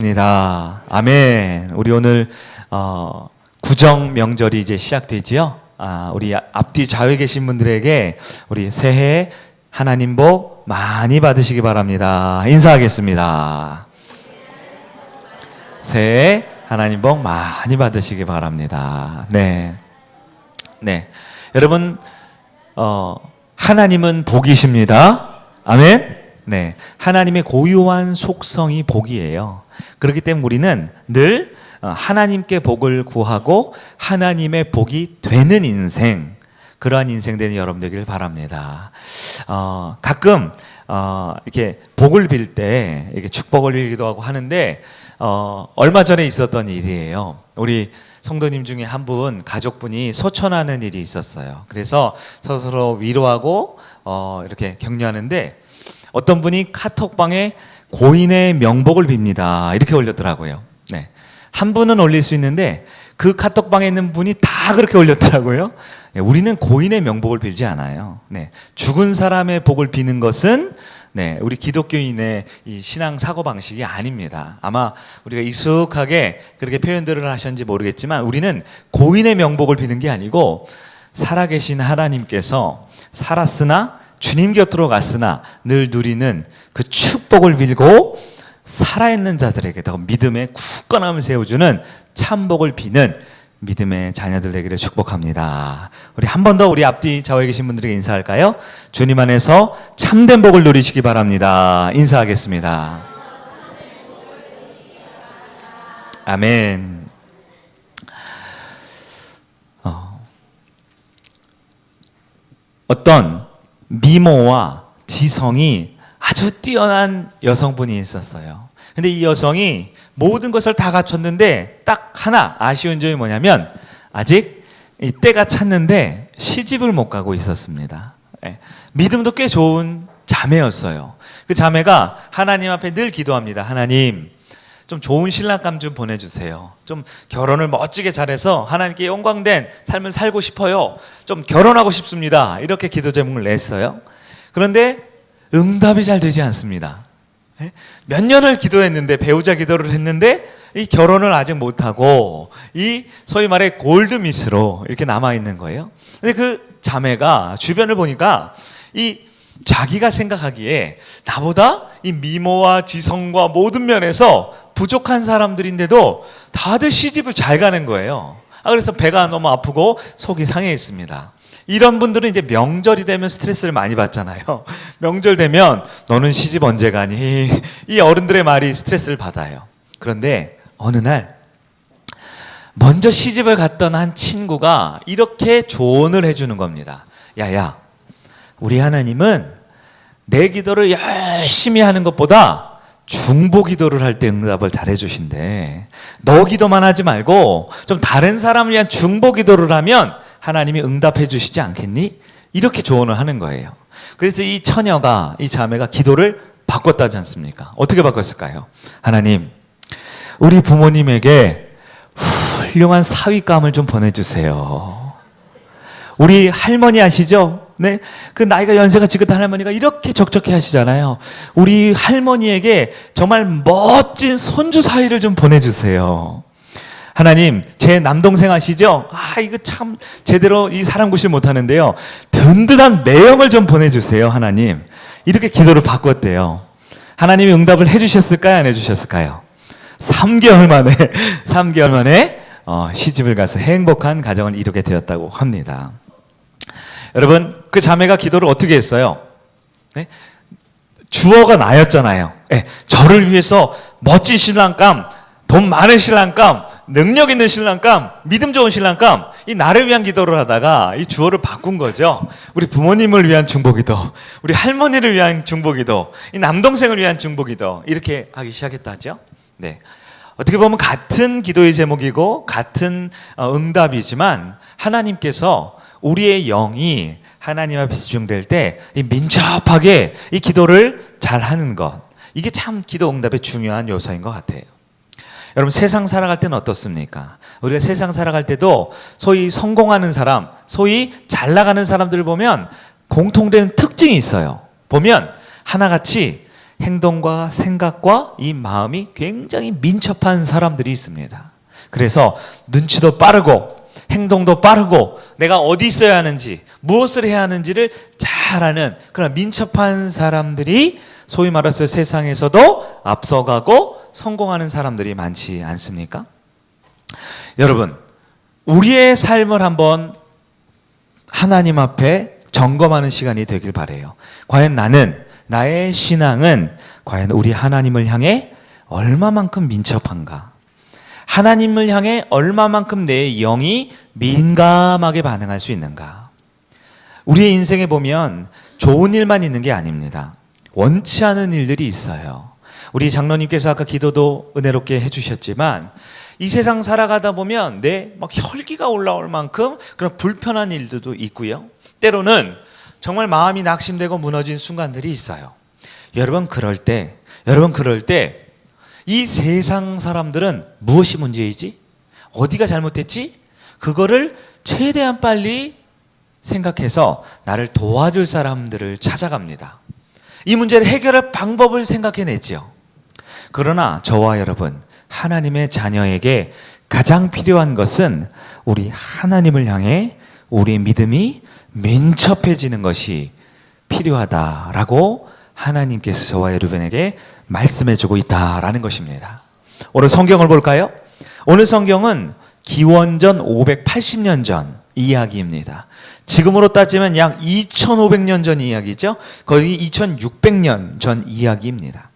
입니다. 아멘. 우리 오늘 구정 명절이 이제 시작되지요. 우리 앞뒤 좌우에 계신 분들에게 우리 새해 하나님 복 많이 받으시기 바랍니다. 인사하겠습니다. 새해 하나님 복 많이 받으시기 바랍니다. 네. 여러분, 하나님은 복이십니다. 아멘. 네. 하나님의 고유한 속성이 복이에요. 그렇기 때문에 우리는 늘 하나님께 복을 구하고 하나님의 복이 되는 인생, 그러한 인생 되는 여러분 되기를 바랍니다. 가끔 이렇게 복을 빌 때 이렇게 축복을 빌기도 하고 하는데 얼마 전에 있었던 일이에요. 우리 성도님 중에 한 분 가족분이 소천하는 일이 있었어요. 그래서 서로 위로하고 이렇게 격려하는데 어떤 분이 카톡방에 고인의 명복을 빕니다 이렇게 올렸더라고요. 네. 한 분은 올릴 수 있는데 그 카톡방에 있는 분이 다 그렇게 올렸더라고요. 네. 우리는 고인의 명복을 빌지 않아요. 네. 죽은 사람의 복을 비는 것은 우리 기독교인의 이 신앙 사고 방식이 아닙니다. 아마 우리가 익숙하게 그렇게 표현들을 하셨는지 모르겠지만 우리는 고인의 명복을 비는 게 아니고 살아계신 하나님께서 살았으나 주님 곁으로 갔으나 늘 누리는 그 축복을 빌고 살아있는 자들에게 더 믿음의 굳건함을 세워주는 참복을 비는 믿음의 자녀들 되기를 축복합니다. 우리 한 번 더 우리 앞뒤 좌우에 계신 분들에게 인사할까요? 주님 안에서 참된 복을 누리시기 바랍니다. 인사하겠습니다. 아멘. 어떤 미모와 지성이 아주 뛰어난 여성분이 있었어요. 근데 이 여성이 모든 것을 다 갖췄는데 딱 하나 아쉬운 점이 뭐냐면 아직 때가 찼는데 시집을 못 가고 있었습니다. 믿음도 꽤 좋은 자매였어요. 그 자매가 하나님 앞에 늘 기도합니다. 하나님, 좀 좋은 신랑감 좀 보내주세요. 좀 결혼을 멋지게 잘해서 하나님께 영광된 삶을 살고 싶어요. 좀 결혼하고 싶습니다. 이렇게 기도 제목을 냈어요. 그런데 응답이 잘 되지 않습니다. 몇 년을 기도했는데, 배우자 기도를 했는데 이 결혼을 아직 못하고 이 소위 말해 골드미스로 이렇게 남아있는 거예요. 근데 그 자매가 주변을 보니까 이 자기가 생각하기에 나보다 이 미모와 지성과 모든 면에서 부족한 사람들인데도 다들 시집을 잘 가는 거예요. 그래서 배가 너무 아프고 속이 상해 있습니다. 이런 분들은 이제 명절이 되면 스트레스를 많이 받잖아요. 명절 되면 너는 시집 언제 가니? 이 어른들의 말이 스트레스를 받아요. 그런데 어느 날 먼저 시집을 갔던 한 친구가 이렇게 조언을 해주는 겁니다. 야야, 우리 하나님은 내 기도를 열심히 하는 것보다 중보 기도를 할 때 응답을 잘 해주신대. 너 기도만 하지 말고 좀 다른 사람을 위한 중보 기도를 하면 하나님이 응답해 주시지 않겠니? 이렇게 조언을 하는 거예요. 그래서 이 처녀가, 이 자매가 기도를 바꿨다지 않습니까? 어떻게 바꿨을까요? 하나님, 우리 부모님에게 훌륭한 사위감을 좀 보내주세요. 우리 할머니 아시죠? 네, 그 나이가 연세가 지긋한 할머니가 이렇게 적적해 하시잖아요. 우리 할머니에게 정말 멋진 손주 사위를 좀 보내주세요. 하나님, 제 남동생 아시죠? 이거 참 제대로 이 사람 구실 못하는데요. 든든한 매형을 좀 보내주세요, 하나님. 이렇게 기도를 바꿨대요. 하나님이 응답을 해주셨을까요? 안 해주셨을까요? 3개월 만에 시집을 가서 행복한 가정을 이루게 되었다고 합니다. 여러분, 그 자매가 기도를 어떻게 했어요? 네? 주어가 나였잖아요. 저를 위해서 멋진 신랑감, 돈 많은 신랑감, 능력 있는 신랑감, 믿음 좋은 신랑감, 이 나를 위한 기도를 하다가 이 주어를 바꾼 거죠. 우리 부모님을 위한 중보기도, 우리 할머니를 위한 중보기도, 이 남동생을 위한 중보기도 이렇게 하기 시작했다죠. 네. 어떻게 보면 같은 기도의 제목이고 같은 응답이지만 하나님께서 우리의 영이 하나님 앞에 집중될 때 이 민첩하게 이 기도를 잘하는 것, 이게 참 기도 응답의 중요한 요소인 것 같아요. 여러분, 세상 살아갈 때는 어떻습니까? 우리가 세상 살아갈 때도 소위 성공하는 사람, 소위 잘 나가는 사람들을 보면 공통된 특징이 있어요. 보면 하나같이 행동과 생각과 이 마음이 굉장히 민첩한 사람들이 있습니다. 그래서 눈치도 빠르고 행동도 빠르고 내가 어디 있어야 하는지 무엇을 해야 하는지를 잘 아는 그런 민첩한 사람들이 소위 말해서 세상에서도 앞서가고 성공하는 사람들이 많지 않습니까? 여러분, 우리의 삶을 한번 하나님 앞에 점검하는 시간이 되길 바라요. 과연 나의 신앙은 과연 우리 하나님을 향해 얼마만큼 민첩한가? 하나님을 향해 얼마만큼 내 영이 민감하게 반응할 수 있는가? 우리의 인생에 보면 좋은 일만 있는 게 아닙니다. 원치 않은 일들이 있어요. 우리 장로님께서 아까 기도도 은혜롭게 해주셨지만 이 세상 살아가다 보면 막 혈기가 올라올 만큼 그런 불편한 일들도 있고요. 때로는 정말 마음이 낙심되고 무너진 순간들이 있어요. 여러분 그럴 때 이 세상 사람들은 무엇이 문제이지? 어디가 잘못됐지? 그거를 최대한 빨리 생각해서 나를 도와줄 사람들을 찾아갑니다. 이 문제를 해결할 방법을 생각해내죠. 그러나 저와 여러분, 하나님의 자녀에게 가장 필요한 것은 우리 하나님을 향해 우리의 믿음이 민첩해지는 것이 필요하다라고 하나님께서 저와 여러분에게 말씀해주고 있다라는 것입니다. 오늘 성경을 볼까요? 오늘 성경은 기원전 580년 전 이야기입니다. 지금으로 따지면 약 2500년 전 이야기죠. 거의 2600년 전 이야기입니다.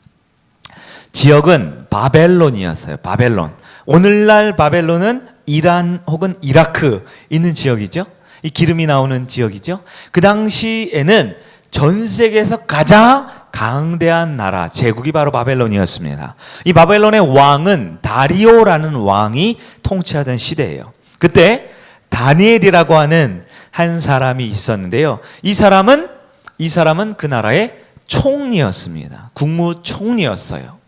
지역은 바벨론이었어요. 바벨론. 오늘날 바벨론은 이란 혹은 이라크 있는 지역이죠. 이 기름이 나오는 지역이죠. 그 당시에는 전 세계에서 가장 강대한 나라, 제국이 바로 바벨론이었습니다. 이 바벨론의 왕은 다리오라는 왕이 통치하던 시대예요. 그때 다니엘이라고 하는 한 사람이 있었는데요. 이 사람은 그 나라의 총리였습니다. 국무총리였어요.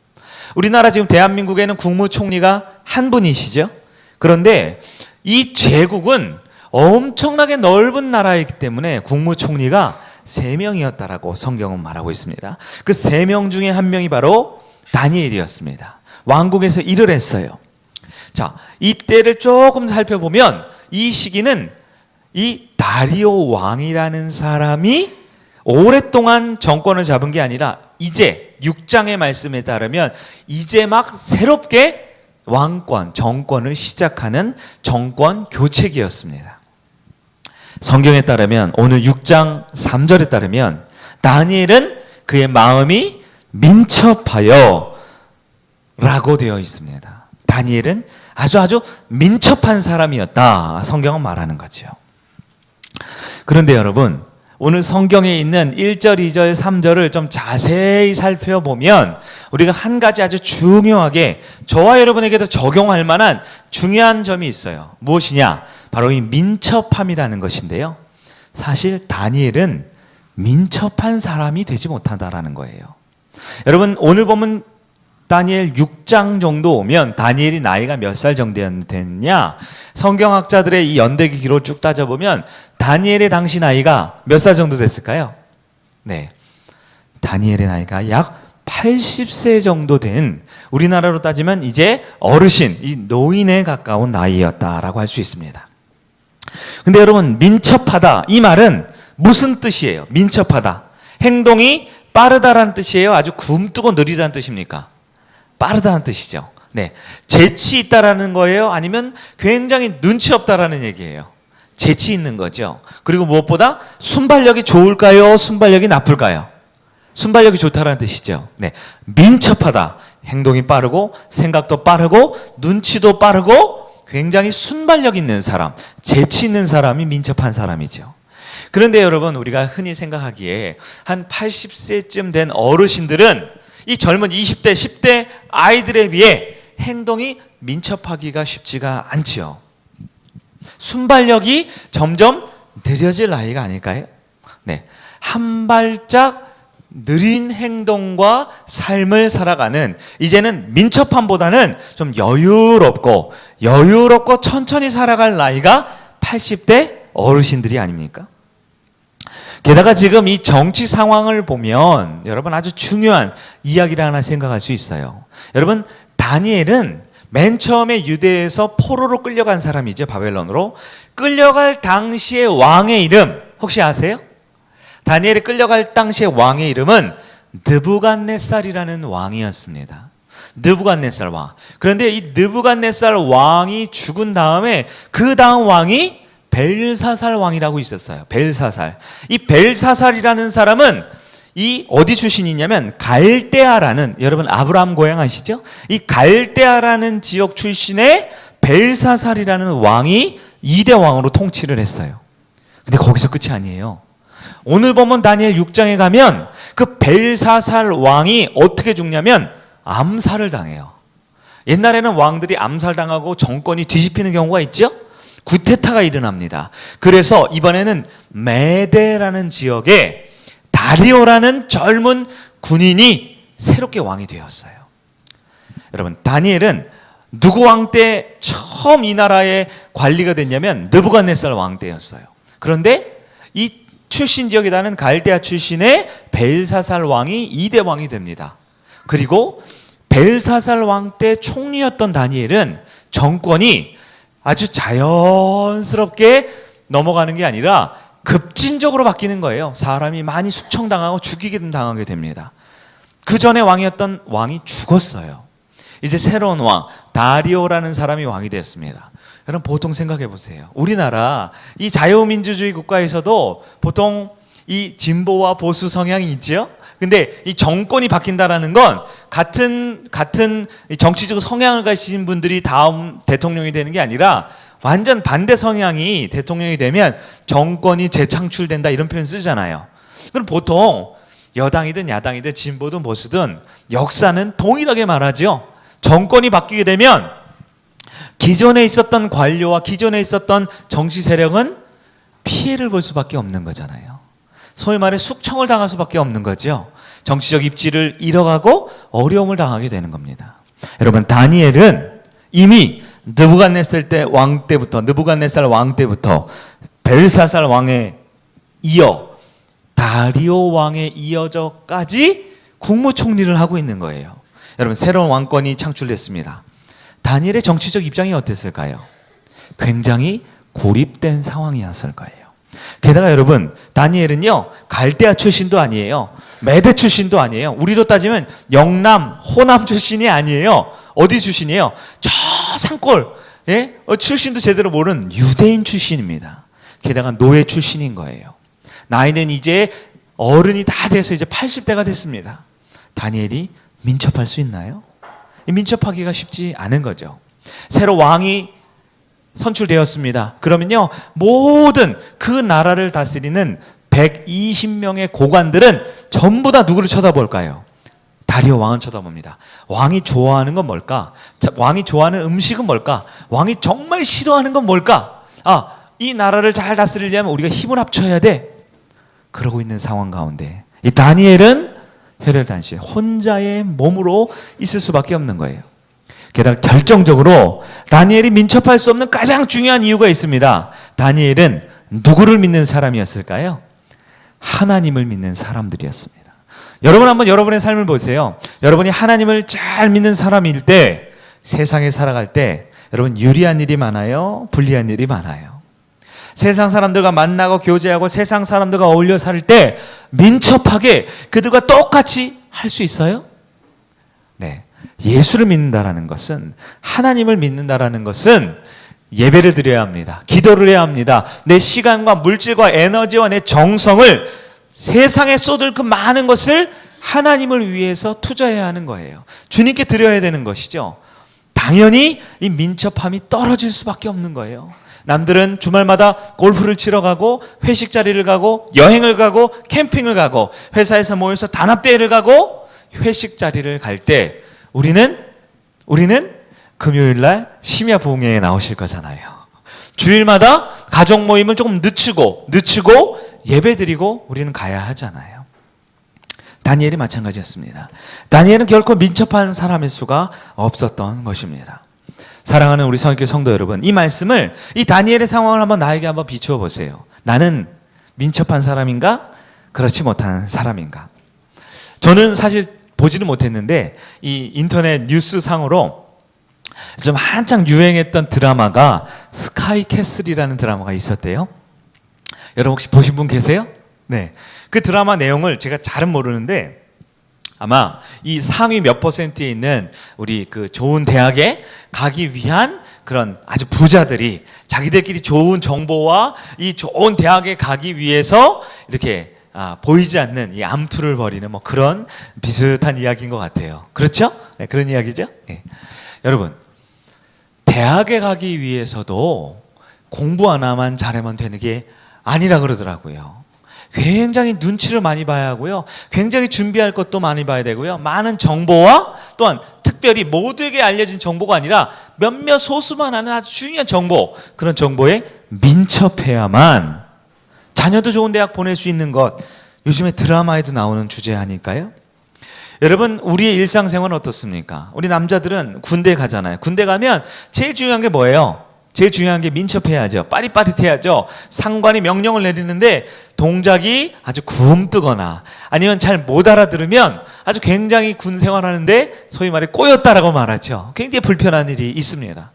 우리나라 지금 대한민국에는 국무총리가 한 분이시죠. 그런데 이 제국은 엄청나게 넓은 나라이기 때문에 국무총리가 3명이었다라고 성경은 말하고 있습니다. 그 3명 중에 한 명이 바로 다니엘이었습니다. 왕국에서 일을 했어요. 자, 이때를 조금 살펴보면 이 시기는 이 다리오 왕이라는 사람이 오랫동안 정권을 잡은 게 아니라 이제 6장의 말씀에 따르면 이제 막 새롭게 정권을 시작하는 정권 교체기였습니다. 성경에 따르면 오늘 6장 3절에 따르면 다니엘은 그의 마음이 민첩하여 라고 되어 있습니다. 다니엘은 아주 민첩한 사람이었다. 성경은 말하는 거죠. 그런데 여러분, 오늘 성경에 있는 1절, 2절, 3절을 좀 자세히 살펴보면 우리가 한 가지 아주 중요하게 저와 여러분에게도 적용할 만한 중요한 점이 있어요. 무엇이냐? 바로 이 민첩함이라는 것인데요. 사실 다니엘은 민첩한 사람이 되지 못한다라는 거예요. 여러분, 오늘 보면 다니엘 6장 정도 오면 다니엘이 나이가 몇 살 정도 됐냐? 성경학자들의 이 연대기 기록을 쭉 따져보면 다니엘의 당시 나이가 몇 살 정도 됐을까요? 네, 다니엘의 나이가 약 80세 정도 된, 우리나라로 따지면 이제 어르신, 이 노인에 가까운 나이였다라고 할 수 있습니다. 근데 여러분, 민첩하다, 이 말은 무슨 뜻이에요? 민첩하다, 행동이 빠르다라는 뜻이에요? 아주 굼뜨고 느리다는 뜻입니까? 빠르다는 뜻이죠. 네, 재치 있다라는 거예요? 아니면 굉장히 눈치 없다라는 얘기예요? 재치 있는 거죠. 그리고 무엇보다 순발력이 좋을까요? 순발력이 나쁠까요? 순발력이 좋다라는 뜻이죠. 네, 민첩하다, 행동이 빠르고 생각도 빠르고 눈치도 빠르고 굉장히 순발력 있는 사람, 재치 있는 사람이 민첩한 사람이죠. 그런데 여러분, 우리가 흔히 생각하기에 한 80세쯤 된 어르신들은 이 젊은 20대, 10대 아이들에 비해 행동이 민첩하기가 쉽지가 않지요. 순발력이 점점 느려질 나이가 아닐까요? 네, 한 발짝 느린 행동과 삶을 살아가는, 이제는 민첩함보다는 좀 여유롭고 천천히 살아갈 나이가 80대 어르신들이 아닙니까? 게다가 지금 이 정치 상황을 보면 여러분 아주 중요한 이야기를 하나 생각할 수 있어요. 여러분, 다니엘은 맨 처음에 유대에서 포로로 끌려간 사람이죠. 바벨론으로. 끌려갈 당시의 왕의 이름 혹시 아세요? 다니엘이 끌려갈 당시의 왕의 이름은 느부갓네살이라는 왕이었습니다. 느부갓네살 왕. 그런데 이 느부갓네살 왕이 죽은 다음에 그 다음 왕이 벨사살 왕이라고 있었어요. 벨사살. 이 벨사살이라는 사람은 이 어디 출신이냐면 갈대아라는, 여러분 아브라함 고향 아시죠? 이 갈대아라는 지역 출신의 벨사살이라는 왕이 2대 왕으로 통치를 했어요. 근데 거기서 끝이 아니에요. 오늘 보면 다니엘 6장에 가면 그 벨사살 왕이 어떻게 죽냐면 암살을 당해요. 옛날에는 왕들이 암살당하고 정권이 뒤집히는 경우가 있죠? 구테타가 일어납니다. 그래서 이번에는 메데라는 지역에 다리오라는 젊은 군인이 새롭게 왕이 되었어요. 여러분, 다니엘은 누구 왕 때 처음 이 나라의 관리가 됐냐면 느부갓네살 왕 때였어요. 그런데 이 출신 지역에 나는 갈대아 출신의 벨사살 왕이 2대 왕이 됩니다. 그리고 벨사살 왕 때 총리였던 다니엘은 정권이 아주 자연스럽게 넘어가는 게 아니라 급진적으로 바뀌는 거예요. 사람이 많이 숙청당하고 죽이게 당하게 됩니다. 그 전에 왕이었던 왕이 죽었어요. 이제 새로운 왕 다리오라는 사람이 왕이 되었습니다. 여러분 보통 생각해 보세요. 우리나라 이 자유민주주의 국가에서도 보통 이 진보와 보수 성향이 있죠. 근데 이 정권이 바뀐다라는 건 같은 정치적 성향을 가진 분들이 다음 대통령이 되는 게 아니라 완전 반대 성향이 대통령이 되면 정권이 재창출된다 이런 표현 쓰잖아요. 그럼 보통 여당이든 야당이든 진보든 보수든 역사는 동일하게 말하죠. 정권이 바뀌게 되면 기존에 있었던 관료와 기존에 있었던 정치 세력은 피해를 볼 수밖에 없는 거잖아요. 소위 말해 숙청을 당할 수밖에 없는 거죠. 정치적 입지를 잃어가고 어려움을 당하게 되는 겁니다. 여러분, 다니엘은 이미 느부갓네살 왕 때부터 벨사살 왕에 이어 다리오 왕에 이어져까지 국무총리를 하고 있는 거예요. 여러분, 새로운 왕권이 창출됐습니다. 다니엘의 정치적 입장이 어땠을까요? 굉장히 고립된 상황이었을 거예요. 게다가 여러분, 다니엘은요 갈대아 출신도 아니에요. 메대 출신도 아니에요. 우리로 따지면 영남, 호남 출신이 아니에요. 어디 출신이에요? 저 산골, 출신도 제대로 모르는 유대인 출신입니다. 게다가 노예 출신인 거예요. 나이는 이제 어른이 다 돼서 이제 80대가 됐습니다. 다니엘이 민첩할 수 있나요? 민첩하기가 쉽지 않은 거죠. 새로 왕이 선출되었습니다. 그러면요, 모든 그 나라를 다스리는 120명의 고관들은 전부 다 누구를 쳐다볼까요? 다리오 왕을 쳐다봅니다. 왕이 좋아하는 건 뭘까? 왕이 좋아하는 음식은 뭘까? 왕이 정말 싫어하는 건 뭘까? 이 나라를 잘 다스리려면 우리가 힘을 합쳐야 돼. 그러고 있는 상황 가운데 이 다니엘은 혈혈단신 혼자의 몸으로 있을 수밖에 없는 거예요. 게다가 결정적으로 다니엘이 민첩할 수 없는 가장 중요한 이유가 있습니다. 다니엘은 누구를 믿는 사람이었을까요? 하나님을 믿는 사람들이었습니다. 여러분 한번 여러분의 삶을 보세요. 여러분이 하나님을 잘 믿는 사람일 때, 세상에 살아갈 때 여러분 유리한 일이 많아요? 불리한 일이 많아요? 세상 사람들과 만나고 교제하고 세상 사람들과 어울려 살 때 민첩하게 그들과 똑같이 할 수 있어요? 네. 예수를 믿는다라는 것은, 하나님을 믿는다라는 것은 예배를 드려야 합니다. 기도를 해야 합니다. 내 시간과 물질과 에너지와 내 정성을 세상에 쏟을 그 많은 것을 하나님을 위해서 투자해야 하는 거예요. 주님께 드려야 되는 것이죠. 당연히 이 민첩함이 떨어질 수밖에 없는 거예요. 남들은 주말마다 골프를 치러 가고 회식 자리를 가고 여행을 가고 캠핑을 가고 회사에서 모여서 단합대회를 가고 회식 자리를 갈 때 우리는 금요일날 심야 부흥회에 나오실 거잖아요. 주일마다 가족 모임을 조금 늦추고 예배 드리고 우리는 가야 하잖아요. 다니엘이 마찬가지였습니다. 다니엘은 결코 민첩한 사람일 수가 없었던 것입니다. 사랑하는 우리 성교회 성도 여러분, 이 말씀을, 이 다니엘의 상황을 한번 나에게 한번 비추어 보세요. 나는 민첩한 사람인가? 그렇지 못한 사람인가? 저는 사실 보지는 못했는데 이 인터넷 뉴스 상으로 좀 한창 유행했던 드라마가 스카이 캐슬이라는 드라마가 있었대요. 여러분 혹시 보신 분 계세요? 네. 그 드라마 내용을 제가 잘은 모르는데 아마 이 상위 몇 퍼센트에 있는 우리 그 좋은 대학에 가기 위한 그런 아주 부자들이 자기들끼리 좋은 정보와 이 좋은 대학에 가기 위해서 이렇게 보이지 않는 이 암투를 벌이는 뭐 그런 비슷한 이야기인 것 같아요. 그렇죠? 네, 그런 이야기죠. 네. 여러분, 대학에 가기 위해서도 공부 하나만 잘하면 되는 게 아니라 그러더라고요. 굉장히 눈치를 많이 봐야 하고요. 굉장히 준비할 것도 많이 봐야 되고요. 많은 정보와 또한 특별히 모두에게 알려진 정보가 아니라 몇몇 소수만 아는 아주 중요한 정보, 그런 정보에 민첩해야만 자녀도 좋은 대학 보낼 수 있는 것, 요즘에 드라마에도 나오는 주제 아닐까요? 여러분, 우리의 일상생활은 어떻습니까? 우리 남자들은 군대 가잖아요. 군대 가면 제일 중요한 게 뭐예요? 제일 중요한 게 민첩해야죠. 빠릿빠릿해야죠. 상관이 명령을 내리는데 동작이 아주 굼뜨거나 아니면 잘 못 알아들으면 아주 굉장히 군 생활하는데 소위 말해 꼬였다라고 말하죠. 굉장히 불편한 일이 있습니다.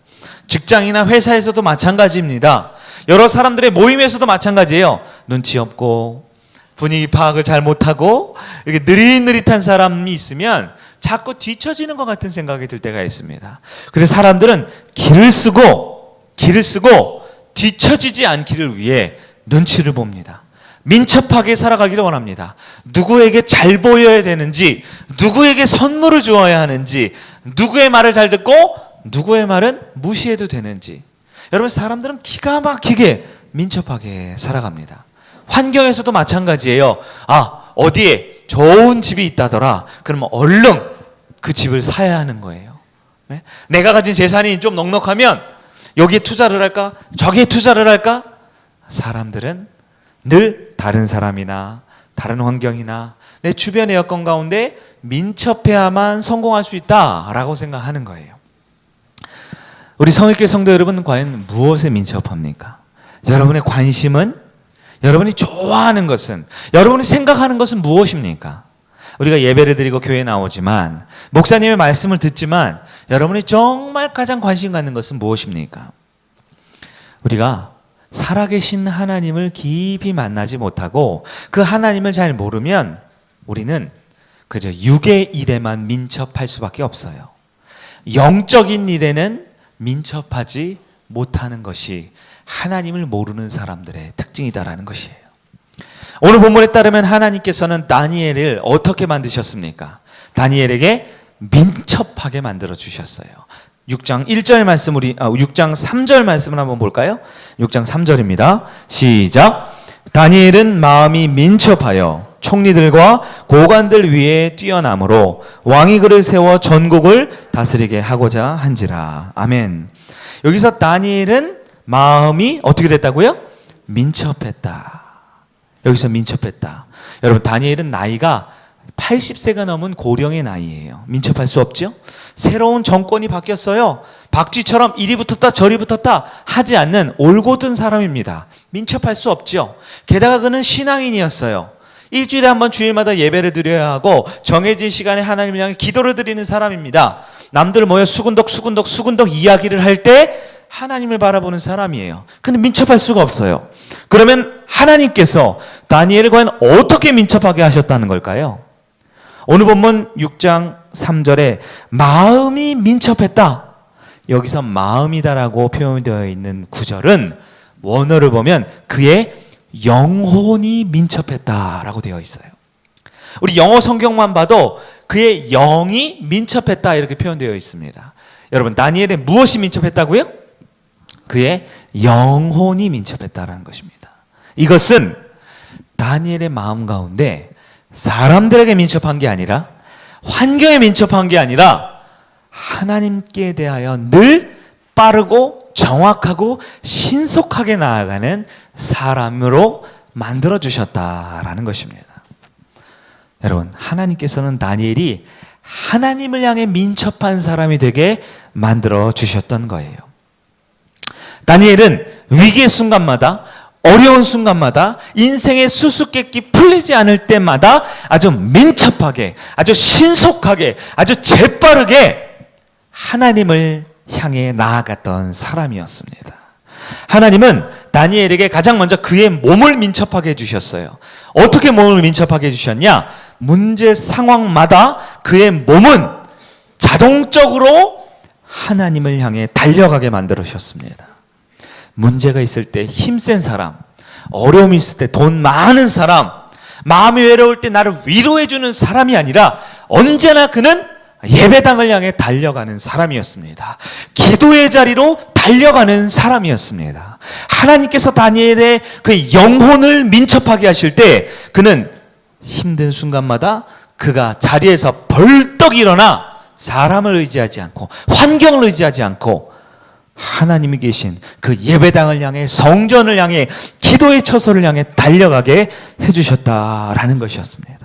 직장이나 회사에서도 마찬가지입니다. 여러 사람들의 모임에서도 마찬가지예요. 눈치 없고 분위기 파악을 잘 못하고 이렇게 느릿느릿한 사람이 있으면 자꾸 뒤처지는 것 같은 생각이 들 때가 있습니다. 그래서 사람들은 길을 쓰고 뒤처지지 않기를 위해 눈치를 봅니다. 민첩하게 살아가기를 원합니다. 누구에게 잘 보여야 되는지, 누구에게 선물을 주어야 하는지, 누구의 말을 잘 듣고 누구의 말은 무시해도 되는지. 여러분, 사람들은 기가 막히게 민첩하게 살아갑니다. 환경에서도 마찬가지예요. 어디에 좋은 집이 있다더라. 그러면 얼른 그 집을 사야 하는 거예요. 네? 내가 가진 재산이 좀 넉넉하면 여기에 투자를 할까? 저기에 투자를 할까? 사람들은 늘 다른 사람이나 다른 환경이나 내 주변의 여건 가운데 민첩해야만 성공할 수 있다라고 생각하는 거예요. 우리 성육교 성도 여러분, 과연 무엇에 민첩합니까? 여러분의 관심은, 여러분이 좋아하는 것은, 여러분이 생각하는 것은 무엇입니까? 우리가 예배를 드리고 교회에 나오지만, 목사님의 말씀을 듣지만 여러분이 정말 가장 관심 갖는 것은 무엇입니까? 우리가 살아계신 하나님을 깊이 만나지 못하고 그 하나님을 잘 모르면 우리는 그저 육의 일에만 민첩할 수밖에 없어요. 영적인 일에는 민첩하지 못하는 것이 하나님을 모르는 사람들의 특징이다라는 것이에요. 오늘 본문에 따르면 하나님께서는 다니엘을 어떻게 만드셨습니까? 다니엘에게 민첩하게 만들어 주셨어요. 6장 1절 말씀 6장 3절 말씀을 한번 볼까요? 6장 3절입니다. 시작. 다니엘은 마음이 민첩하여 총리들과 고관들 위에 뛰어남으로 왕이 그를 세워 전국을 다스리게 하고자 한지라. 아멘. 여기서 다니엘은 마음이 어떻게 됐다고요? 민첩했다. 여기서 민첩했다. 여러분, 다니엘은 나이가 80세가 넘은 고령의 나이예요. 민첩할 수 없죠? 새로운 정권이 바뀌었어요. 박쥐처럼 이리 붙었다 저리 붙었다 하지 않는 올곧은 사람입니다. 민첩할 수 없죠. 게다가 그는 신앙인이었어요. 일주일에 한 번 주일마다 예배를 드려야 하고 정해진 시간에 하나님을 향해 기도를 드리는 사람입니다. 남들 모여 수군덕 이야기를 할 때 하나님을 바라보는 사람이에요. 근데 민첩할 수가 없어요. 그러면 하나님께서 다니엘을 과연 어떻게 민첩하게 하셨다는 걸까요? 오늘 본문 6장 3절에 마음이 민첩했다. 여기서 마음이다라고 표현되어 있는 구절은 원어를 보면 그의 영혼이 민첩했다라고 되어 있어요. 우리 영어 성경만 봐도 그의 영이 민첩했다 이렇게 표현되어 있습니다. 여러분, 다니엘의 무엇이 민첩했다고요? 그의 영혼이 민첩했다라는 것입니다. 이것은 다니엘의 마음 가운데 사람들에게 민첩한 게 아니라, 환경에 민첩한 게 아니라 하나님께 대하여 늘 빠르고 정확하고 신속하게 나아가는 사람으로 만들어주셨다라는 것입니다. 여러분, 하나님께서는 다니엘이 하나님을 향해 민첩한 사람이 되게 만들어주셨던 거예요. 다니엘은 위기의 순간마다 어려운 순간마다 인생의 수수께끼 풀리지 않을 때마다 아주 민첩하게, 아주 신속하게, 아주 재빠르게 하나님을 향해 나아갔던 사람이었습니다. 하나님은 다니엘에게 가장 먼저 그의 몸을 민첩하게 해주셨어요. 어떻게 몸을 민첩하게 해주셨냐? 문제 상황마다 그의 몸은 자동적으로 하나님을 향해 달려가게 만들으셨습니다. 문제가 있을 때 힘센 사람, 어려움이 있을 때 돈 많은 사람, 마음이 외로울 때 나를 위로해주는 사람이 아니라 언제나 그는 예배당을 향해 달려가는 사람이었습니다. 기도의 자리로 달려가는 사람이었습니다. 하나님께서 다니엘의 그 영혼을 민첩하게 하실 때 그는 힘든 순간마다 그가 자리에서 벌떡 일어나 사람을 의지하지 않고 환경을 의지하지 않고 하나님이 계신 그 예배당을 향해 성전을 향해 기도의 처소를 향해 달려가게 해주셨다라는 것이었습니다.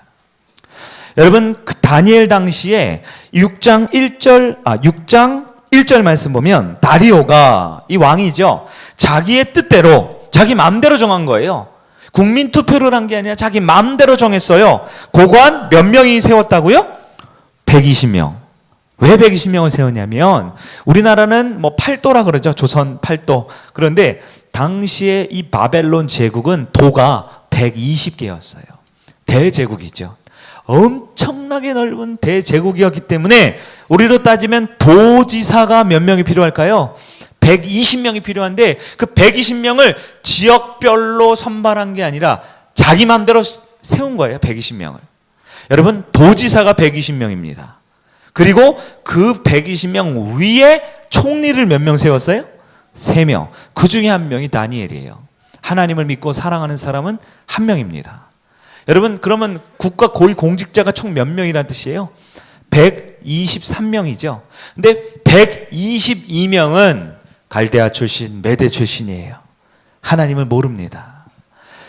여러분, 그 다니엘 당시에 6장 1절 말씀 보면 다리오가 이 왕이죠. 자기의 뜻대로 자기 마음대로 정한 거예요. 국민 투표를 한 게 아니라 자기 마음대로 정했어요. 고관 몇 명이 세웠다고요? 120명. 왜 120명을 세웠냐면 우리나라는 뭐 팔도라 그러죠. 조선 팔도. 그런데 당시에 이 바벨론 제국은 도가 120개였어요. 대제국이죠. 엄청나게 넓은 대제국이었기 때문에 우리로 따지면 도지사가 몇 명이 필요할까요? 120명이 필요한데 그 120명을 지역별로 선발한 게 아니라 자기 마음대로 세운 거예요. 120명을. 여러분, 도지사가 120명입니다. 그리고 그 120명 위에 총리를 몇 명 세웠어요? 3명. 그 중에 한 명이 다니엘이에요. 하나님을 믿고 사랑하는 사람은 한 명입니다. 여러분, 그러면 국가 고위 공직자가 총 몇 명이라는 뜻이에요? 123명이죠. 근데 122명은 갈대아 출신, 메대 출신이에요. 하나님을 모릅니다.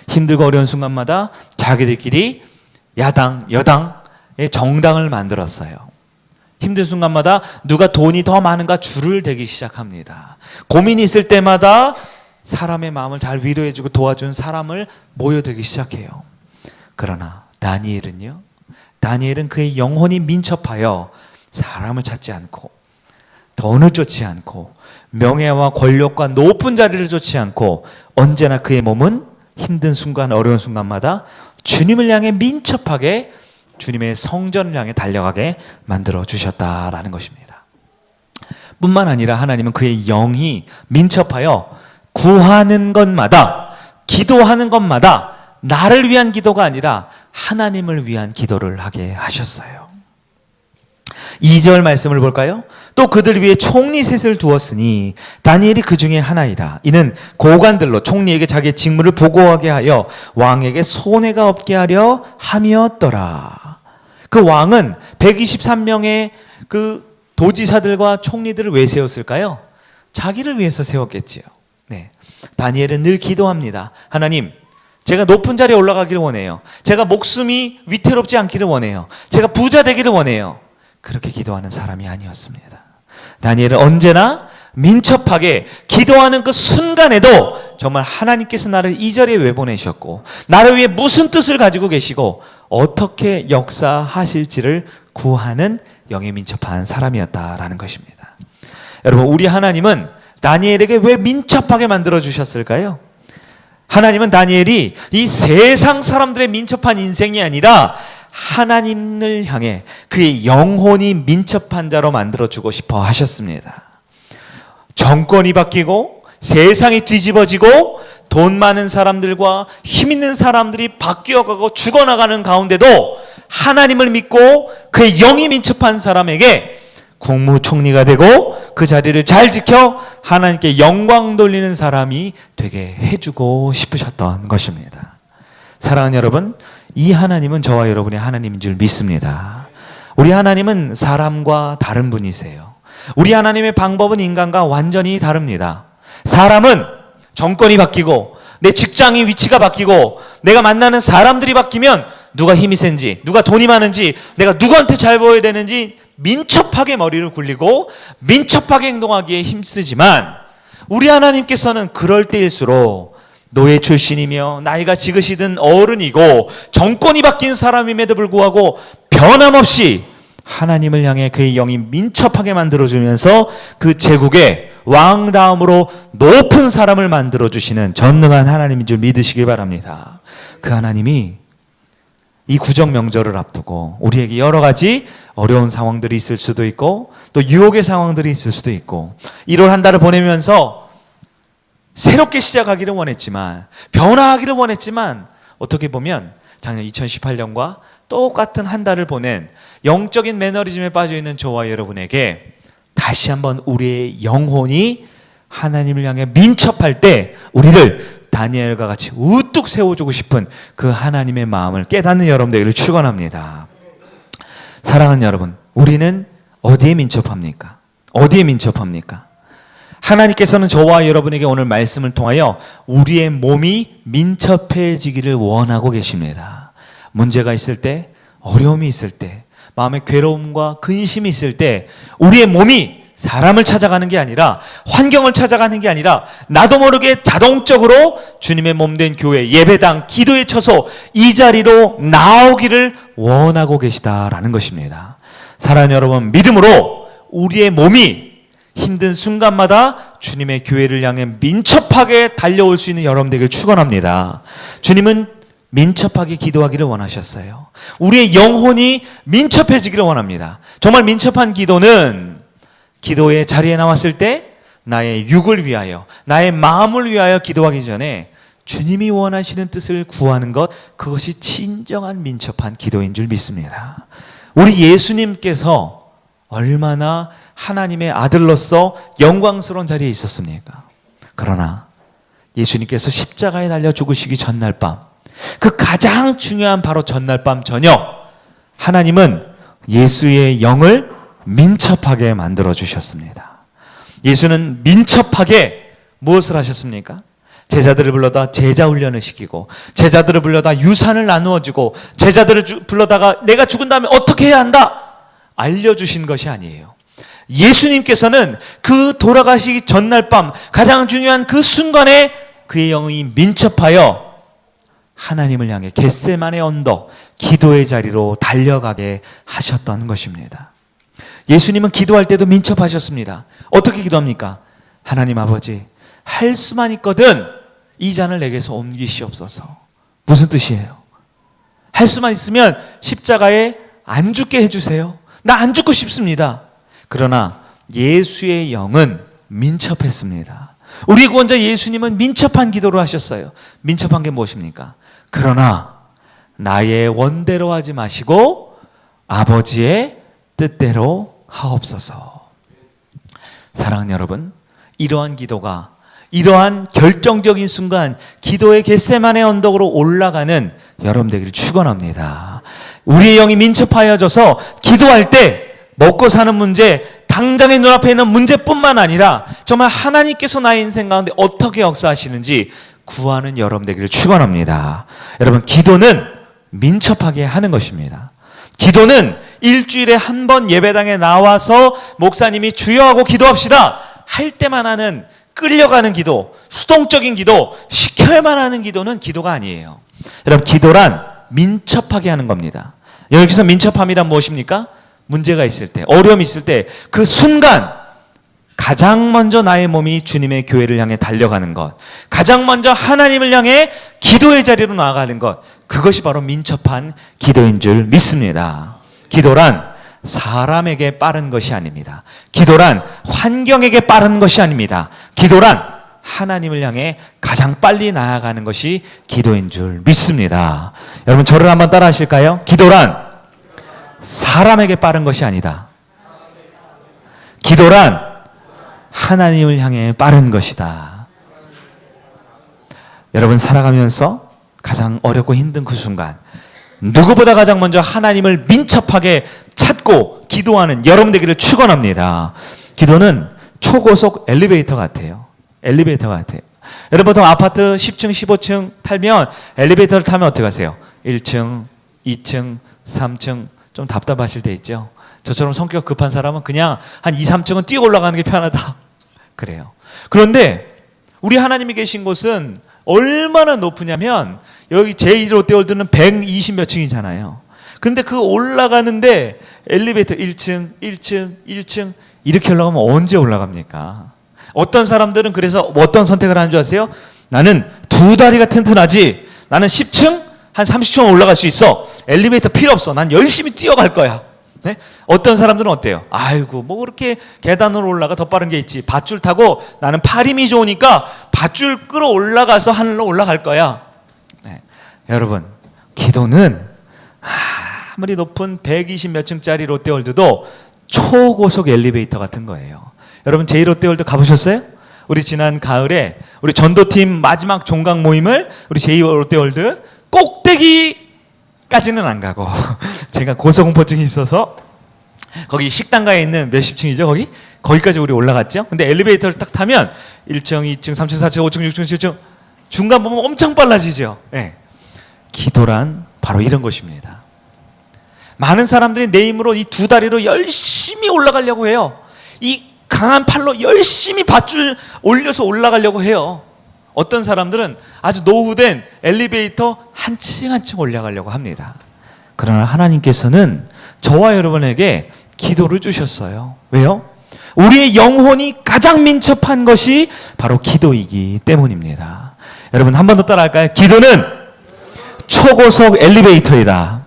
힘들고 어려운 순간마다 자기들끼리 야당, 여당의 정당을 만들었어요. 힘든 순간마다 누가 돈이 더 많은가 줄을 대기 시작합니다. 고민이 있을 때마다 사람의 마음을 잘 위로해주고 도와준 사람을 모여들기 시작해요. 그러나 다니엘은 그의 영혼이 민첩하여 사람을 찾지 않고 돈을 쫓지 않고 명예와 권력과 높은 자리를 쫓지 않고 언제나 그의 몸은 힘든 순간, 어려운 순간마다 주님을 향해 민첩하게 주님의 성전을 향해 달려가게 만들어 주셨다라는 것입니다. 뿐만 아니라 하나님은 그의 영이 민첩하여 구하는 것마다, 기도하는 것마다 나를 위한 기도가 아니라 하나님을 위한 기도를 하게 하셨어요. 2절 말씀을 볼까요? 또 그들 위에 총리 셋을 두었으니 다니엘이 그 중에 하나이다. 이는 고관들로 총리에게 자기의 직무를 보고하게 하여 왕에게 손해가 없게 하려 함이었더라. 그 왕은 123명의 그 도지사들과 총리들을 왜 세웠을까요? 자기를 위해서 세웠겠지요. 네. 다니엘은 늘 기도합니다. 하나님, 제가 높은 자리에 올라가기를 원해요. 제가 목숨이 위태롭지 않기를 원해요. 제가 부자 되기를 원해요. 그렇게 기도하는 사람이 아니었습니다. 다니엘은 언제나 민첩하게 기도하는 그 순간에도 정말 하나님께서 나를 이 자리에 왜 보내셨고 나를 위해 무슨 뜻을 가지고 계시고 어떻게 역사하실지를 구하는 영에 민첩한 사람이었다라는 것입니다. 여러분, 우리 하나님은 다니엘에게 왜 민첩하게 만들어 주셨을까요? 하나님은 다니엘이 이 세상 사람들의 민첩한 인생이 아니라 하나님을 향해 그의 영혼이 민첩한 자로 만들어주고 싶어 하셨습니다. 정권이 바뀌고 세상이 뒤집어지고 돈 많은 사람들과 힘 있는 사람들이 바뀌어가고 죽어나가는 가운데도 하나님을 믿고 그의 영이 민첩한 사람에게 국무총리가 되고 그 자리를 잘 지켜 하나님께 영광 돌리는 사람이 되게 해주고 싶으셨던 것입니다. 사랑하는 여러분, 이 하나님은 저와 여러분의 하나님인 줄 믿습니다. 우리 하나님은 사람과 다른 분이세요. 우리 하나님의 방법은 인간과 완전히 다릅니다. 사람은 정권이 바뀌고 내 직장의 위치가 바뀌고 내가 만나는 사람들이 바뀌면 누가 힘이 센지, 누가 돈이 많은지, 내가 누구한테 잘 보여야 되는지 민첩하게 머리를 굴리고 민첩하게 행동하기에 힘쓰지만 우리 하나님께서는 그럴 때일수록 노예 출신이며 나이가 지긋이든 어른이고 정권이 바뀐 사람임에도 불구하고 변함없이 하나님을 향해 그의 영이 민첩하게 만들어주면서 그 제국의 왕 다음으로 높은 사람을 만들어주시는 전능한 하나님인 줄 믿으시기 바랍니다. 그 하나님이 이 구정 명절을 앞두고 우리에게 여러 가지 어려운 상황들이 있을 수도 있고 또 유혹의 상황들이 있을 수도 있고 1월 한 달을 보내면서 새롭게 시작하기를 원했지만 변화하기를 원했지만 어떻게 보면 작년 2018년과 똑같은 한 달을 보낸 영적인 매너리즘에 빠져있는 저와 여러분에게 다시 한번 우리의 영혼이 하나님을 향해 민첩할 때 우리를 다니엘과 같이 우뚝 세워주고 싶은 그 하나님의 마음을 깨닫는 여러분 되기를 축원합니다. 사랑하는 여러분, 우리는 어디에 민첩합니까? 어디에 민첩합니까? 하나님께서는 저와 여러분에게 오늘 말씀을 통하여 우리의 몸이 민첩해지기를 원하고 계십니다. 문제가 있을 때, 어려움이 있을 때, 마음의 괴로움과 근심이 있을 때 우리의 몸이 사람을 찾아가는 게 아니라 환경을 찾아가는 게 아니라 나도 모르게 자동적으로 주님의 몸된 교회, 예배당, 기도의 처소 이 자리로 나오기를 원하고 계시다라는 것입니다. 사랑하는 여러분, 믿음으로 우리의 몸이 힘든 순간마다 주님의 교회를 향해 민첩하게 달려올 수 있는 여러분 되기를 축원합니다. 주님은 민첩하게 기도하기를 원하셨어요. 우리의 영혼이 민첩해지기를 원합니다. 정말 민첩한 기도는 기도의 자리에 나왔을 때 나의 육을 위하여, 나의 마음을 위하여 기도하기 전에 주님이 원하시는 뜻을 구하는 것, 그것이 진정한 민첩한 기도인 줄 믿습니다. 우리 예수님께서 얼마나 하나님의 아들로서 영광스러운 자리에 있었습니까? 그러나 예수님께서 십자가에 달려 죽으시기 전날 밤, 그 가장 중요한 바로 전날 밤 저녁, 하나님은 예수의 영을 민첩하게 만들어 주셨습니다. 예수는 민첩하게 무엇을 하셨습니까? 제자들을 불러다 제자 훈련을 시키고, 제자들을 불러다 유산을 나누어 주고, 제자들을 불러다가 내가 죽은 다음에 어떻게 해야 한다 알려주신 것이 아니에요. 예수님께서는 그 돌아가시기 전날 밤 가장 중요한 그 순간에 그의 영이 민첩하여 하나님을 향해 겟세마네 언덕, 기도의 자리로 달려가게 하셨던 것입니다. 예수님은 기도할 때도 민첩하셨습니다. 어떻게 기도합니까? 하나님 아버지, 할 수만 있거든 이 잔을 내게서 옮기시옵소서. 무슨 뜻이에요? 할 수만 있으면 십자가에 안 죽게 해주세요. 나 안 죽고 싶습니다. 그러나 예수의 영은 민첩했습니다. 우리 구원자 예수님은 민첩한 기도를 하셨어요. 민첩한 게 무엇입니까? 그러나 나의 원대로 하지 마시고 아버지의 뜻대로 하옵소서. 사랑하는 여러분, 이러한 기도가, 이러한 결정적인 순간 기도의 겟세마네 언덕으로 올라가는 여러분 되기를 축원합니다. 우리의 영이 민첩하여져서 기도할 때 먹고 사는 문제, 당장의 눈앞에 있는 문제뿐만 아니라 정말 하나님께서 나의 인생 가운데 어떻게 역사하시는지 구하는 여러분 되기를 축원합니다. 여러분, 기도는 민첩하게 하는 것입니다. 기도는 일주일에 한 번 예배당에 나와서 목사님이 주여하고 기도합시다 할 때만 하는 끌려가는 기도, 수동적인 기도, 시켜야만 하는 기도는 기도가 아니에요. 여러분, 기도란 민첩하게 하는 겁니다. 여기서 민첩함이란 무엇입니까? 문제가 있을 때, 어려움이 있을 때 그 순간 가장 먼저 나의 몸이 주님의 교회를 향해 달려가는 것, 가장 먼저 하나님을 향해 기도의 자리로 나아가는 것, 그것이 바로 민첩한 기도인 줄 믿습니다. 기도란 사람에게 빠른 것이 아닙니다. 기도란 환경에게 빠른 것이 아닙니다. 기도란 하나님을 향해 가장 빨리 나아가는 것이 기도인 줄 믿습니다. 여러분, 저를 한번 따라 하실까요? 기도란 사람에게 빠른 것이 아니다. 기도란 하나님을 향해 빠른 것이다. 여러분, 살아가면서 가장 어렵고 힘든 그 순간 누구보다 가장 먼저 하나님을 민첩하게 찾고 기도하는 여러분 되기를 축원합니다. 기도는 초고속 엘리베이터 같아요. 엘리베이터 같아요. 여러분, 보통 아파트 10층, 15층 탈면 엘리베이터를 타면 어떻게 하세요? 1층, 2층, 3층, 좀 답답하실 때 있죠. 저처럼 성격 급한 사람은 그냥 한 2, 3층은 뛰어 올라가는 게 편하다. 그래요. 그런데 우리 하나님이 계신 곳은 얼마나 높으냐면 여기 제1롯데월드는 120몇 층이잖아요. 근데 그 올라가는데 엘리베이터 1층, 1층, 1층 이렇게 올라가면 언제 올라갑니까? 어떤 사람들은 그래서 어떤 선택을 하는 줄 아세요? 나는 두 다리가 튼튼하지. 나는 10층 한 30층 올라갈 수 있어. 엘리베이터 필요 없어. 난 열심히 뛰어갈 거야. 네? 어떤 사람들은 어때요? 아이고 뭐 그렇게 계단으로 올라가 더 빠른 게 있지. 밧줄 타고 나는 팔 힘이 좋으니까 밧줄 끌어 올라가서 하늘로 올라갈 거야. 네. 여러분 기도는 아무리 높은 120 몇 층짜리 롯데월드도 초고속 엘리베이터 같은 거예요. 여러분 제1롯데월드 가보셨어요? 우리 지난 가을에 우리 전도팀 마지막 종강 모임을 우리 제2롯데월드 꼭대기까지는 안 가고 제가 고소공포증이 있어서 거기 식당가에 있는 몇십 층이죠 거기? 거기까지 우리 올라갔죠. 근데 엘리베이터를 딱 타면 1층, 2층, 3층, 4층, 5층, 6층, 7층 중간 보면 엄청 빨라지죠. 네. 기도란 바로 이런 것입니다. 많은 사람들이 내 힘으로 이 두 다리로 열심히 올라가려고 해요. 이 강한 팔로 열심히 밧줄 올려서 올라가려고 해요. 어떤 사람들은 아주 노후된 엘리베이터 한 층 한 층 올라가려고 합니다. 그러나 하나님께서는 저와 여러분에게 기도를 주셨어요. 왜요? 우리의 영혼이 가장 민첩한 것이 바로 기도이기 때문입니다. 여러분 한 번 더 따라할까요? 기도는 초고속 엘리베이터이다.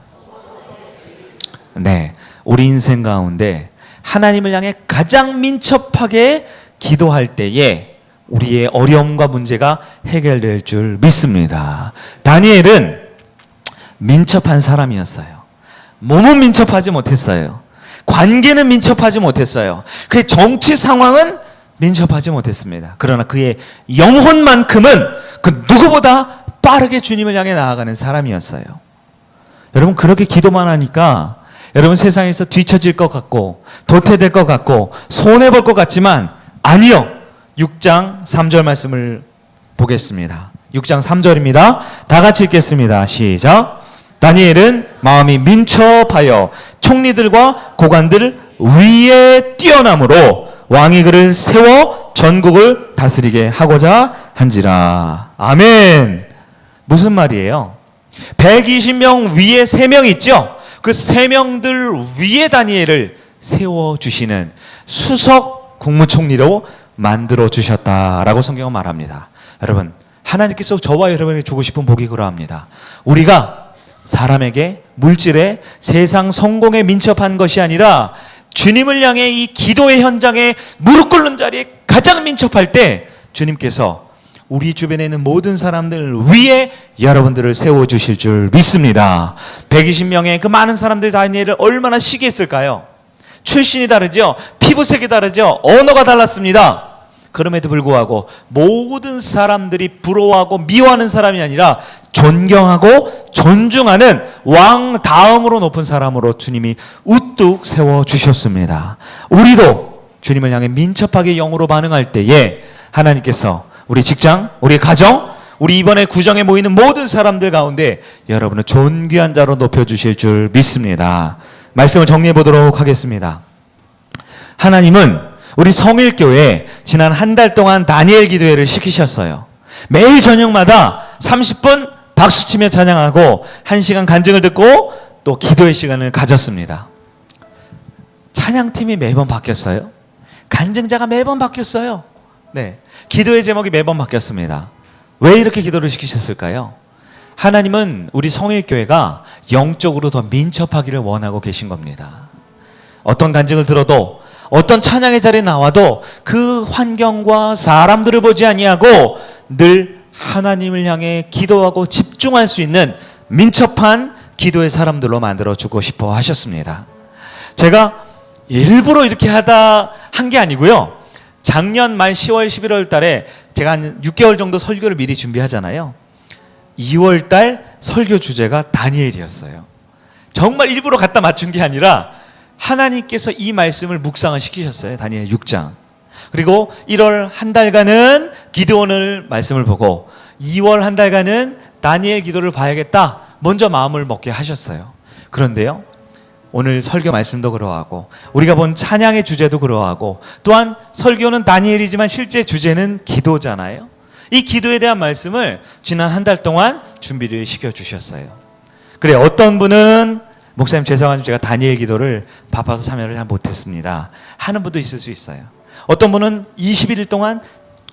네, 우리 인생 가운데 하나님을 향해 가장 민첩하게 기도할 때에 우리의 어려움과 문제가 해결될 줄 믿습니다. 다니엘은 민첩한 사람이었어요. 몸은 민첩하지 못했어요. 관계는 민첩하지 못했어요. 그의 정치 상황은 민첩하지 못했습니다. 그러나 그의 영혼만큼은 그 누구보다 빠르게 주님을 향해 나아가는 사람이었어요. 여러분 그렇게 기도만 하니까 여러분 세상에서 뒤처질 것 같고 도태될 것 같고 손해볼 것 같지만 아니요. 6장 3절 말씀을 보겠습니다. 6장 3절입니다. 다 같이 읽겠습니다. 시작. 다니엘은 마음이 민첩하여 총리들과 고관들 위에 뛰어남으로 왕이 그를 세워 전국을 다스리게 하고자 한지라. 아멘. 무슨 말이에요? 120명 위에 3명 있죠? 그 3명들 위에 다니엘을 세워주시는 수석 국무총리로 만들어주셨다라고 성경은 말합니다. 여러분 하나님께서 저와 여러분에게 주고 싶은 복이 그러합니다. 우리가 사람에게 물질에 세상 성공에 민첩한 것이 아니라 주님을 향해 이 기도의 현장에 무릎 꿇는 자리에 가장 민첩할 때 주님께서 우리 주변에 있는 모든 사람들 위에 여러분들을 세워주실 줄 믿습니다. 120명의 그 많은 사람들이 다니엘을 얼마나 시기했을까요? 출신이 다르죠. 피부색이 다르죠. 언어가 달랐습니다. 그럼에도 불구하고 모든 사람들이 부러워하고 미워하는 사람이 아니라 존경하고 존중하는 왕 다음으로 높은 사람으로 주님이 우뚝 세워주셨습니다. 우리도 주님을 향해 민첩하게 영으로 반응할 때에 하나님께서 우리 직장, 우리 가정, 우리 이번에 구정에 모이는 모든 사람들 가운데 여러분을 존귀한 자로 높여주실 줄 믿습니다. 말씀을 정리해 보도록 하겠습니다. 하나님은 우리 성일교회에 지난 한 달 동안 다니엘 기도회를 시키셨어요. 매일 저녁마다 30분 박수치며 찬양하고 1시간 간증을 듣고 또 기도의 시간을 가졌습니다. 찬양팀이 매번 바뀌었어요. 간증자가 매번 바뀌었어요. 네, 기도의 제목이 매번 바뀌었습니다. 왜 이렇게 기도를 시키셨을까요? 하나님은 우리 성일교회가 영적으로 더 민첩하기를 원하고 계신 겁니다. 어떤 간증을 들어도 어떤 찬양의 자리에 나와도 그 환경과 사람들을 보지 아니하고 늘 하나님을 향해 기도하고 집중할 수 있는 민첩한 기도의 사람들로 만들어주고 싶어 하셨습니다. 제가 일부러 이렇게 한 게 아니고요. 작년 말 10월, 11월 달에 제가 한 6개월 정도 설교를 미리 준비하잖아요. 2월 달 설교 주제가 다니엘이었어요. 정말 일부러 갖다 맞춘 게 아니라 하나님께서 이 말씀을 묵상을 시키셨어요. 다니엘 6장. 그리고 1월 한 달간은 기드온을 말씀을 보고 2월 한 달간은 다니엘 기도를 봐야겠다. 먼저 마음을 먹게 하셨어요. 그런데요. 오늘 설교 말씀도 그러하고 우리가 본 찬양의 주제도 그러하고 또한 설교는 다니엘이지만 실제 주제는 기도잖아요. 이 기도에 대한 말씀을 지난 한 달 동안 준비를 시켜주셨어요. 그래, 어떤 분은 목사님 죄송하지만 제가 다니엘 기도를 바빠서 참여를 잘 못했습니다 하는 분도 있을 수 있어요. 어떤 분은 21일 동안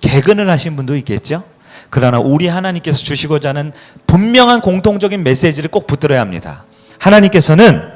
개근을 하신 분도 있겠죠. 그러나 우리 하나님께서 주시고자 하는 분명한 공통적인 메시지를 꼭 붙들어야 합니다. 하나님께서는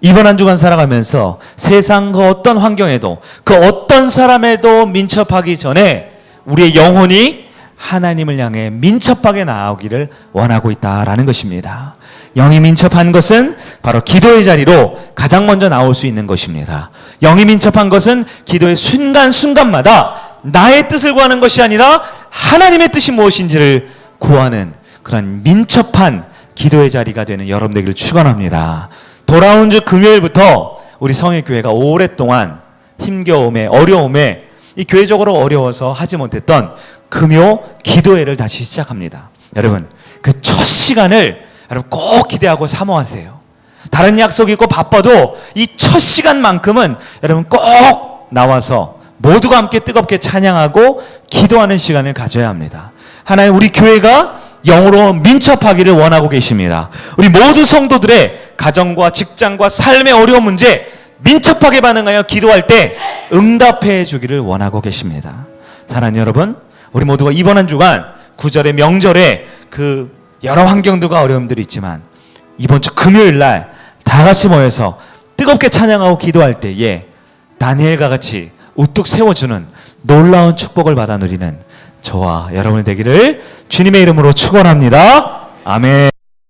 이번 한 주간 살아가면서 세상 그 어떤 환경에도 그 어떤 사람에도 민첩하기 전에 우리의 영혼이 하나님을 향해 민첩하게 나아오기를 원하고 있다라는 것입니다. 영이 민첩한 것은 바로 기도의 자리로 가장 먼저 나올 수 있는 것입니다. 영이 민첩한 것은 기도의 순간순간마다 나의 뜻을 구하는 것이 아니라 하나님의 뜻이 무엇인지를 구하는 그런 민첩한 기도의 자리가 되는 여러분 되기를 축원합니다. 돌아온 주 금요일부터 우리 성일교회가 오랫동안 힘겨움에 어려움에 이 교회적으로 어려워서 하지 못했던 금요 기도회를 다시 시작합니다. 여러분 그 첫 시간을 여러분 꼭 기대하고 사모하세요. 다른 약속이 있고 바빠도 이 첫 시간만큼은 여러분 꼭 나와서 모두가 함께 뜨겁게 찬양하고 기도하는 시간을 가져야 합니다. 하나님 우리 교회가 영으로 민첩하기를 원하고 계십니다. 우리 모두 성도들의 가정과 직장과 삶의 어려운 문제 민첩하게 반응하여 기도할 때 응답해 주기를 원하고 계십니다. 사랑하는 여러분, 우리 모두가 이번 한 주간 구절의 명절에 그 여러 환경들과 어려움들이 있지만 이번 주 금요일 날 다 같이 모여서 뜨겁게 찬양하고 기도할 때에 다니엘과 같이 우뚝 세워주는 놀라운 축복을 받아 누리는 저와 여러분이 되기를 주님의 이름으로 축원합니다. 아멘.